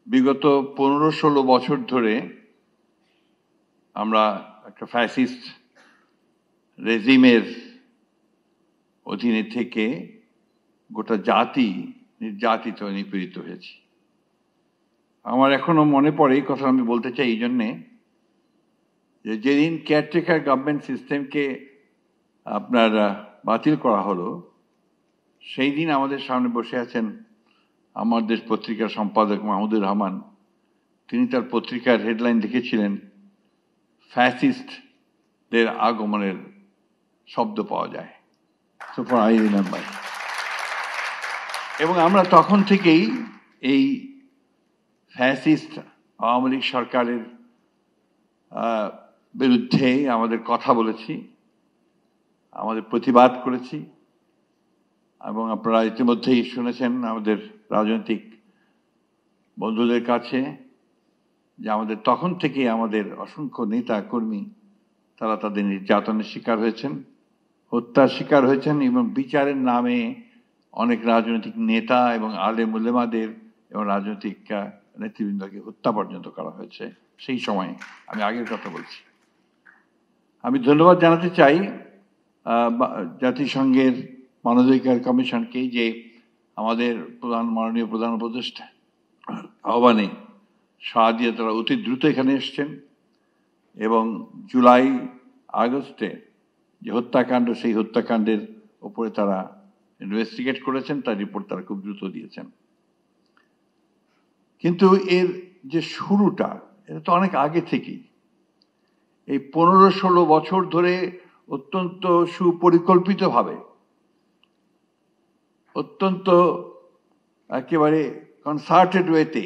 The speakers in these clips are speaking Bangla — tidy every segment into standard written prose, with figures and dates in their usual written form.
বিগত 15-16 বছর ধরে আমরা একটা ফ্যাসিস্ট রেজিমের অধীনে থেকে গোটা জাতি নির্যাতিত নিপীড়িত হয়েছি। আমার এখনো মনে পড়ে, এই কথা আমি বলতে চাই এই জন্যে যে যেদিন কেয়ারটেকার গভর্নমেন্ট সিস্টেমকে আপনার বাতিল করা হলো, সেই দিন আমাদের সামনে বসে আছেন আমার দেশ পত্রিকার সম্পাদক মাহমুদুর রহমান। তিনি তার পত্রিকার হেডলাইন লিখেছিলেন, ফ্যাসিস্টদের আগমনের শব্দ পাওয়া যায়। So for I remember. এবং আমরা তখন থেকেই এই ফ্যাসিস্ট আওয়ামী লীগ সরকারের বিরুদ্ধে আমাদের কথা বলেছি, আমাদের প্রতিবাদ করেছি। এবং আপনারা ইতিমধ্যেই শুনেছেন আমাদের রাজনৈতিক বন্ধুদের কাছে যে আমাদের তখন থেকেই আমাদের অসংখ্য নেতা কর্মী তারা তাদের নির্যাতনের শিকার হয়েছেন, হত্যার শিকার হয়েছেন, এবং বিচারের নামে অনেক রাজনৈতিক নেতা এবং আলেম উলেমাদের এবং রাজনৈতিক নেতৃবৃন্দকে হত্যা পর্যন্ত করা হয়েছে। সেই সময়ে আমি আগের কথা বলছি। আমি ধন্যবাদ জানাতে চাই জাতিসংঘের মানবাধিকার কমিশনকে, যে আমাদের মাননীয় প্রধান উপদেষ্টা আহ্বানে সাড়া দিয়ে তারা অতি দ্রুত এখানে এসছেন এবং জুলাই আগস্টে যে হত্যাকাণ্ড, সেই হত্যাকাণ্ডের উপরে তারা ইনভেস্টিগেট করেছেন, তার রিপোর্ট তারা খুব দ্রুত দিয়েছেন। কিন্তু এর যে শুরুটা, এটা তো অনেক আগে থেকেই, এই 15-16 বছর ধরে অত্যন্ত সুপরিকল্পিতভাবে, অত্যন্ত একেবারে কনসার্টেড ওয়েতে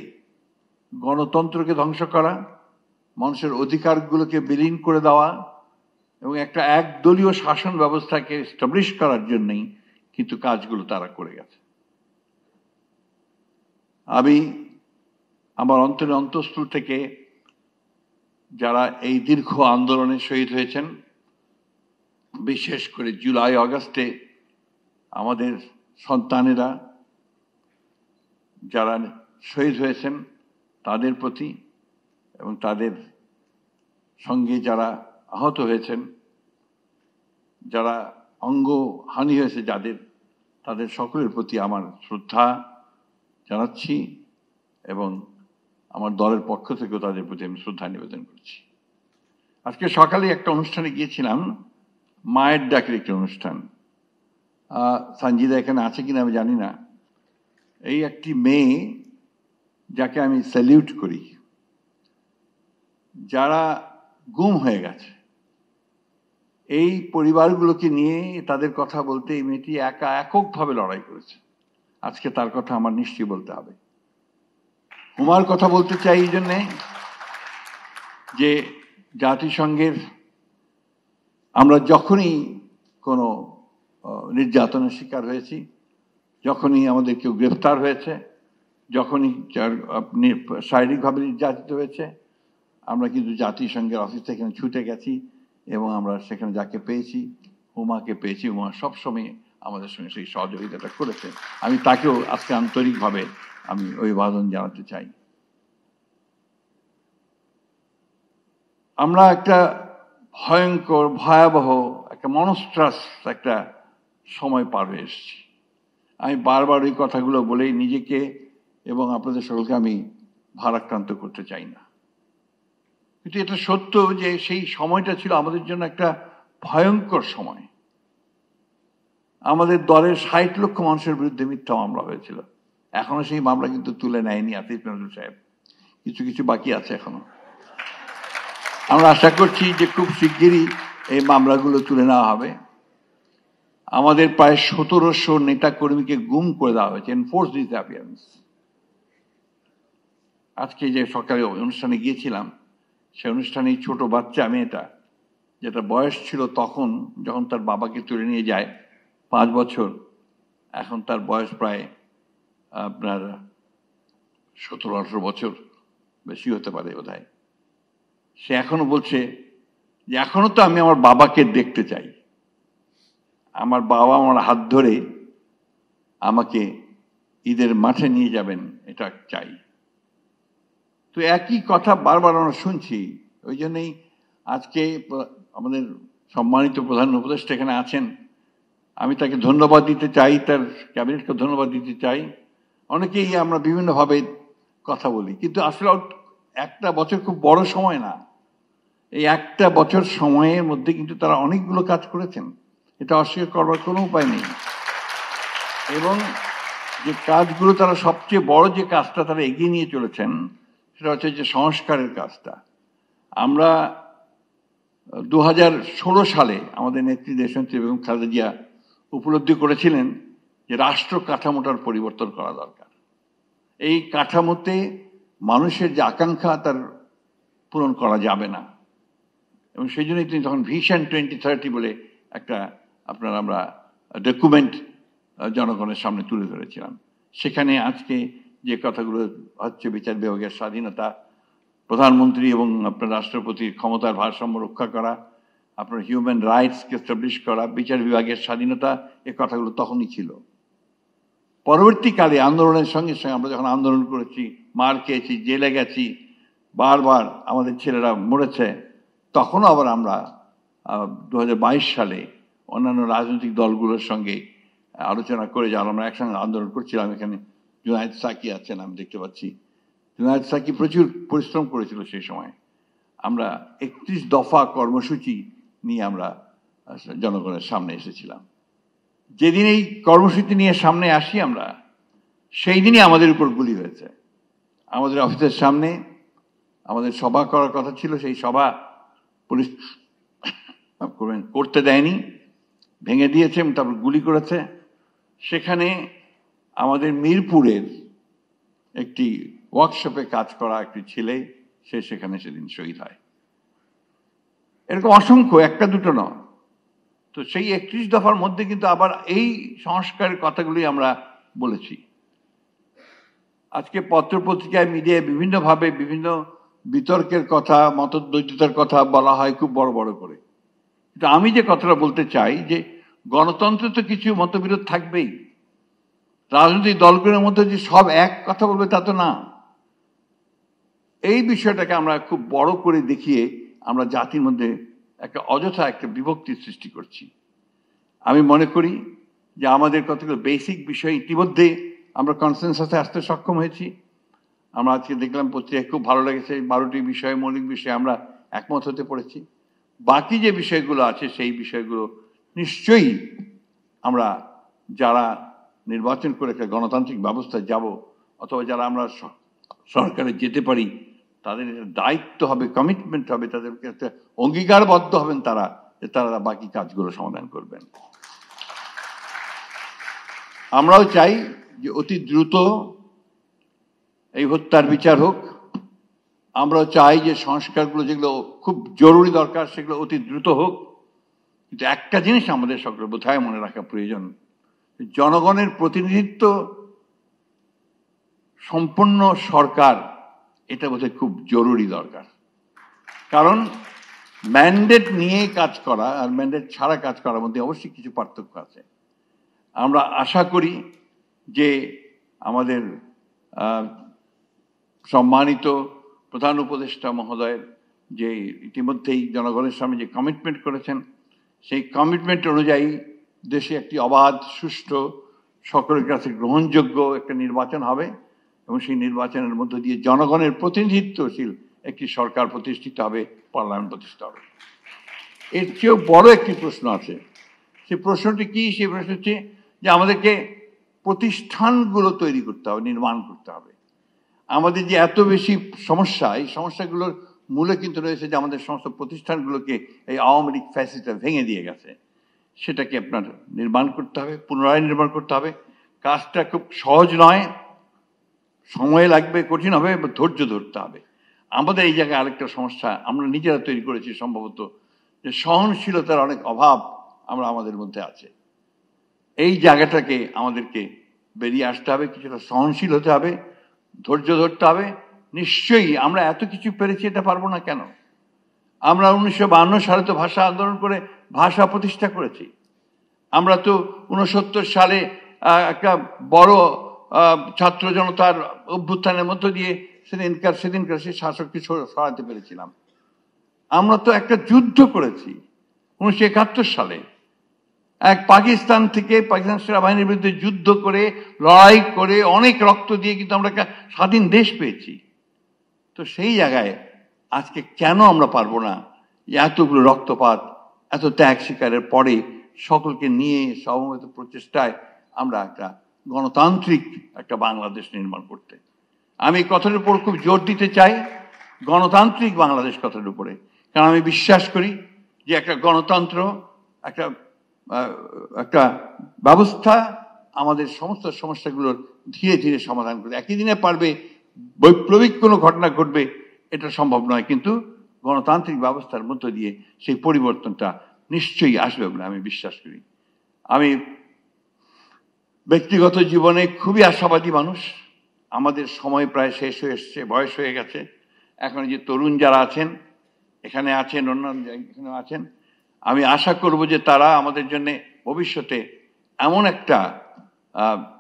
গণতন্ত্রকে ধ্বংস করা, মানুষের অধিকারগুলোকে বিলীন করে দেওয়া এবং একটা একদলীয় শাসন ব্যবস্থাকে এস্টাবলিশ করার জন্যই কিন্তু কাজগুলো তারা করে গেছে। আমি আমার অন্তঃস্থল থেকে যারা এই দীর্ঘ আন্দোলনে শহীদ হয়েছেন, বিশেষ করে জুলাই আগস্টে আমাদের সন্তানেরা যারা শহীদ হয়েছেন তাদের প্রতি, এবং তাদের সঙ্গে যারা আহত হয়েছেন, যারা অঙ্গহানি হয়েছে যাদের, তাদের সকলের প্রতি আমার শ্রদ্ধা জানাচ্ছি এবং আমার দলের পক্ষ থেকেও তাদের প্রতি আমি শ্রদ্ধা নিবেদন করছি। আজকে সকালে একটা অনুষ্ঠানে গিয়েছিলাম, মায়ের ডাকের একটি অনুষ্ঠান। সঞ্জিদা এখানে আছে কিনা আমি জানি না। এই একটি মেয়ে যাকে আমি স্যালিউট করি, যারা গুম হয়ে গেছে, এই পরিবারগুলোকে নিয়ে তাদের কথা বলতে এই মেয়েটি এককভাবে লড়াই করেছে। আজকে তার কথা আমার নিশ্চয়ই বলতে হবে। হুমার কথা বলতে চাই এই জন্যে যে জাতিসংঘের আমরা যখনই কোনো নির্যাতনের শিকার হয়েছি, যখনই আমাদের কেউ গ্রেফতার হয়েছে, যখনই শারীরিকভাবে নির্যাতিত হয়েছে, আমরা কিন্তু জাতিসংঘের অফিস থেকে ছুটে গেছি এবং আমরা সেখানে যাকে পেয়েছি, হুমাকে পেয়েছি। হুমা সবসময় আমাদের সঙ্গে সেই সহযোগিতাটা করেছে। আমি তাকেও আজকে আন্তরিকভাবে আমি অভিবাদন জানাতে চাই। আমরা একটা ভয়ঙ্কর, ভয়াবহ, একটা মনস্ট্রাস একটা সময় পার হয়ে এসেছি। আমি বারবার ওই কথাগুলো বলেই নিজেকে এবং আপনাদের সকলকে আমি ভারাক্রান্ত করতে চাই না, কিন্তু এটা সত্য যে সেই সময়টা ছিল আমাদের জন্য একটা ভয়ঙ্কর সময়। আমাদের দলের 60 লক্ষ মানুষের বিরুদ্ধে মিথ্যা মামলা হয়েছিল। এখনো সেই মামলা কিন্তু তুলে নেয়নি আতিফ নজরুল সাহেব, কিছু কিছু বাকি আছে এখনো। আমরা আশা করছি যে খুব শিগগিরই এই মামলাগুলো তুলে নেওয়া হবে। আমাদের প্রায় 1700 নেতা কর্মীকে গুম করে দেওয়া হয়েছে, এনফোর্স ডিসঅ্যাপিয়ারেন্স। আজকে যে সকালে অনুষ্ঠানে গিয়েছিলাম, সে অনুষ্ঠানে ছোট বাচ্চা মেয়েটা, যেটা বয়স ছিল তখন যখন তার বাবাকে তুলে নিয়ে যায় 5 বছর, এখন তার বয়স প্রায় আপনার 17-18 বছর, বেশি হতে পারে বোধহয়। সে এখনো বলছে যে এখনো তো আমি আমার বাবাকে দেখতে চাই, আমার বাবা আমার হাত ধরে আমাকে ঈদের মাঠে নিয়ে যাবেন, এটা চাই। তো একই কথা বারবার আমরা শুনছি। ওই জন্যই আজকে আমাদের সম্মানিত প্রধান উপদেষ্টা এখানে আছেন, আমি তাকে ধন্যবাদ দিতে চাই, তার ক্যাবিনেটকে ধন্যবাদ দিতে চাই। অনেকেই আমরা বিভিন্নভাবে কথা বলি, কিন্তু আসলে একটা বছর খুব বড় সময় না। এই একটা বছর সময়ের মধ্যে কিন্তু তারা অনেকগুলো কাজ করেছেন, এটা অস্বীকার করবার কোনো উপায় নেই। এবং যে কাজগুলো তারা সবচেয়ে বড় যে কাজটা তারা এগিয়ে নিয়ে চলেছেন সেটা হচ্ছে যে সংস্কারের কাজটা। আমরা 2016 সালে আমাদের নেত্রী দেশনেত্রী বেগম খালেদা জিয়া উপলব্ধি করেছিলেন যে রাষ্ট্র কাঠামোটার পরিবর্তন করা দরকার। এই কাঠামোতে মানুষের যে আকাঙ্ক্ষা তার পূরণ করা যাবে না, এবং সেই জন্যই তিনি তখন ভিশন 2030 বলে একটা আমরা ডকুমেন্ট জনগণের সামনে তুলে ধরেছিলাম। সেখানে আজকে যে কথাগুলো হচ্ছে, বিচার বিভাগের স্বাধীনতা, প্রধানমন্ত্রী এবং আপনার রাষ্ট্রপতির ক্ষমতার ভারসাম্য রক্ষা করা, আপনার হিউম্যান রাইটসকে এস্টাবলিশ করা, বিচার বিভাগের স্বাধীনতা, এ কথাগুলো তখনই ছিল। পরবর্তীকালে আন্দোলনের সঙ্গে সঙ্গে আমরা যখন আন্দোলন করেছি, মার খেয়েছি, জেলে গেছি, বারবার আমাদের ছেলেরা মরেছে, তখনও আবার আমরা 2022 সালে অন্যান্য রাজনৈতিক দলগুলোর সঙ্গে আলোচনা করে যারা আমরা একসঙ্গে আন্দোলন করছিলাম। এখানে জুনায়েদ সাকি আছেন, আমি দেখতে পাচ্ছি। জুনায়েদ সাকি প্রচুর পরিশ্রম করেছিল সেই সময়। আমরা 31 দফা কর্মসূচি নিয়ে আমরা জনগণের সামনে এসেছিলাম। যেদিন এই কর্মসূচি নিয়ে সামনে আসি আমরা, সেই দিনই আমাদের উপর গুলি হয়েছে। আমাদের অফিসের সামনে আমাদের সভা করার কথা ছিল, সেই সভা পুলিশ করতে দেয়নি, ভেঙে দিয়েছে এবং তারপর গুলি করেছে। সেখানে আমাদের মিরপুরের একটি ওয়ার্কশপে কাজ করা একটি ছেলে, সে সেখানে সেদিন শহীদ হয়। এরকম অসংখ্য, একটা দুটো নয়। তো সেই 31 দফার মধ্যে কিন্তু আবার এই সংস্কারের কথাগুলি আমরা বলেছি। আজকে পত্রপত্রিকায়, মিডিয়ায় বিভিন্নভাবে বিভিন্ন বিতর্কের কথা, মতদ্বৈততার কথা বলা হয় খুব বড় বড় করে। কিন্তু আমি যে কথাটা বলতে চাই যে গণতন্ত্রে তো কিছু মতবিরোধ থাকবেই। রাজনৈতিক দলগুলোর মধ্যে যে সব এক কথা বলবে তা তো না। এই বিষয়টাকে আমরা খুব বড় করে দেখিয়ে আমরা জাতির মধ্যে একটা অযথা একটা বিভক্তির সৃষ্টি করছি। আমি মনে করি যে আমাদের কতগুলো বেসিক বিষয় ইতিমধ্যে আমরা কনসেনসাসে আসতে সক্ষম হয়েছি। আমরা আজকে দেখলাম পত্রিকায়, খুব ভালো লেগেছে, 12টি বিষয়, মৌলিক বিষয়ে আমরা একমত হতে পড়েছি। বাকি যে বিষয়গুলো আছে সেই বিষয়গুলো নিশ্চয়ই আমরা যারা নির্বাচন করে একটা গণতান্ত্রিক ব্যবস্থায় যাব, অথবা যারা আমরা সরকারে যেতে পারি, তাদের দায়িত্ব হবে, কমিটমেন্ট হবে, তাদেরকে একটা অঙ্গীকারবদ্ধ হবেন তারা, যে তারা বাকি কাজগুলো সমাধান করবেন। আমরাও চাই যে অতি দ্রুত এই হত্যার বিচার হোক। আমরাও চাই যে সংস্কারগুলো যেগুলো খুব জরুরি দরকার সেগুলো অতি দ্রুত হোক। কিন্তু একটা জিনিস আমাদের সকলে বোধহয় মনে রাখা প্রয়োজন, জনগণের প্রতিনিধিত্ব সম্পন্ন সরকার, এটা বোধহয় খুব জরুরি দরকার। কারণ ম্যান্ডেট নিয়ে কাজ করা আর ম্যান্ডেট ছাড়া কাজ করার মধ্যে অবশ্যই কিছু পার্থক্য আছে। আমরা আশা করি যে আমাদের সম্মানিত প্রধান উপদেষ্টা মহোদয়ের যে ইতিমধ্যেই জনগণের সামনে যে কমিটমেন্ট করেছেন, সেই কমিটমেন্ট অনুযায়ী দেশে একটি অবাধ, সুষ্ঠু, সকলের কাছে গ্রহণযোগ্য একটা নির্বাচন হবে, এবং সেই নির্বাচনের মধ্য দিয়ে জনগণের প্রতিনিধিত্বশীল একটি সরকার প্রতিষ্ঠিত হবে, পার্লামেন্ট প্রতিষ্ঠিত হবে। এর চেয়েও বড় একটি প্রশ্ন আছে। সেই প্রশ্নটি কি? সেই প্রশ্ন হচ্ছে যে আমাদেরকে প্রতিষ্ঠানগুলো তৈরি করতে হবে, নির্মাণ করতে হবে। আমাদের যে এত বেশি সমস্যা, এই সমস্যাগুলোর মূলে কিন্তু রয়েছে যে আমাদের সমস্ত প্রতিষ্ঠানগুলোকে এই আওয়ামী লীগ ফ্যাসিস্টরা ভেঙে দিয়ে গেছে। সেটাকে আপনার নির্মাণ করতে হবে, পুনরায় নির্মাণ করতে হবে। কাজটা খুব সহজ নয়, সময় লাগবে, কঠিন হবে, ধৈর্য ধরতে হবে। আমাদের এই জায়গায় আরেকটা সমস্যা আমরা নিজেরা তৈরি করেছি সম্ভবত, যে সহনশীলতার অনেক অভাব আমাদের মধ্যে আছে। এই জায়গাটাকে আমাদেরকে বেরিয়ে আসতে হবে, কিছুটা সহনশীল হতে হবে, ধৈর্য ধরতে হবে। নিশ্চয়ই আমরা এত কিছু পেরেছি, এটা পারবো না কেন? আমরা 1952 সালে তো ভাষা আন্দোলন করে ভাষা প্রতিষ্ঠা করেছি। আমরা তো 69 সালে একটা বড় ছাত্র জনতার অভ্যুত্থানের মধ্য দিয়ে সেদিনকার সেই শাসককে সরাতে পেরেছিলাম। আমরা তো একটা যুদ্ধ করেছি 1971 সালে, পাকিস্তান সেনাবাহিনীর বিরুদ্ধে যুদ্ধ করে, লড়াই করে, অনেক রক্ত দিয়ে কিন্তু আমরা একটা স্বাধীন দেশ পেয়েছি। তো সেই জায়গায় আজকে কেন আমরা পারবো না এতগুলো রক্তপাত, এত ত্যাগ শিকারের পরে সকলকে নিয়ে সমবেত প্রচেষ্টায় আমরা একটা গণতান্ত্রিক একটা বাংলাদেশ নির্মাণ করতে? আমি কথার উপর খুব জোর দিতে চাই, গণতান্ত্রিক বাংলাদেশ কথার উপরে। কারণ আমি বিশ্বাস করি যে একটা গণতন্ত্র, একটা ব্যবস্থা আমাদের সমস্ত সমস্যাগুলোর ধীরে ধীরে সমাধান করবে। একই দিনে পারবে বৈপ্লবিক কোনো ঘটনা ঘটবে এটা সম্ভব নয়, কিন্তু গণতান্ত্রিক ব্যবস্থার মধ্য দিয়ে সেই পরিবর্তনটা নিশ্চয়ই আসবে বলে আমি বিশ্বাস করি। আমি ব্যক্তিগত জীবনে খুবই আশাবাদী মানুষ। আমাদের সময় প্রায় শেষ হয়ে এসছে, বয়স হয়ে গেছে। এখন যে তরুণ যারা আছেন, এখানে আছেন, অন্যান্য এখানে আছেন, আমি আশা করব যে তারা আমাদের জন্য ভবিষ্যতে এমন একটা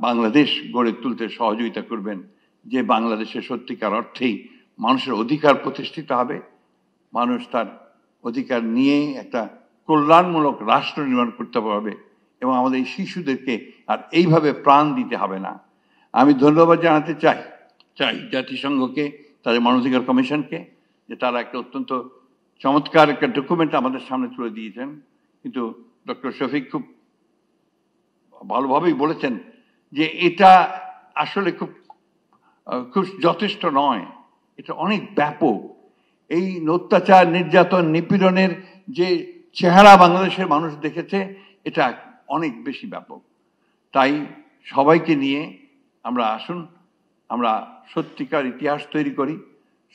বাংলাদেশ গড়ে তুলতে সহযোগিতা করবেন যে বাংলাদেশের সত্যিকার অর্থেই মানুষের অধিকার প্রতিষ্ঠিত হবে, মানুষ তার অধিকার নিয়ে একটা কল্যাণমূলক রাষ্ট্র নির্মাণ করতে পারবে, এবং আমাদের এই শিশুদেরকে আর এইভাবে প্রাণ দিতে হবে না। আমি ধন্যবাদ জানাতে চাই জাতিসংঘকে, তাদের মানবাধিকার কমিশনকে, যে তারা একটা অত্যন্ত চমৎকার একটা ডকুমেন্ট আমাদের সামনে তুলে দিয়েছেন। কিন্তু ডক্টর শফিক খুব ভালোভাবেই বলেছেন যে এটা আসলে খুব যথেষ্ট নয়, এটা অনেক ব্যাপক। এই অত্যাচার, নির্যাতন, নিপীড়নের যে চেহারা বাংলাদেশের মানুষ দেখেছে, এটা অনেক বেশি ব্যাপক। তাই সবাইকে নিয়ে আসুন আমরা সত্যিকার ইতিহাস তৈরি করি,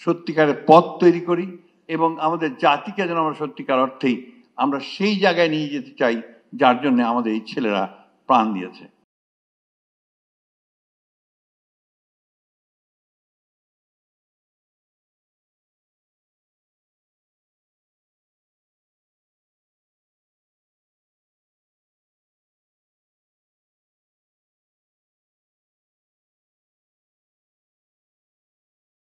সত্যিকারের পথ তৈরি করি, এবং আমাদের জাতিকে যেন আমরা সত্যিকার অর্থেই আমরা সেই জায়গায় নিয়ে যেতে চাই যার জন্য আমাদের এই ছেলেরা প্রাণ দিয়েছে।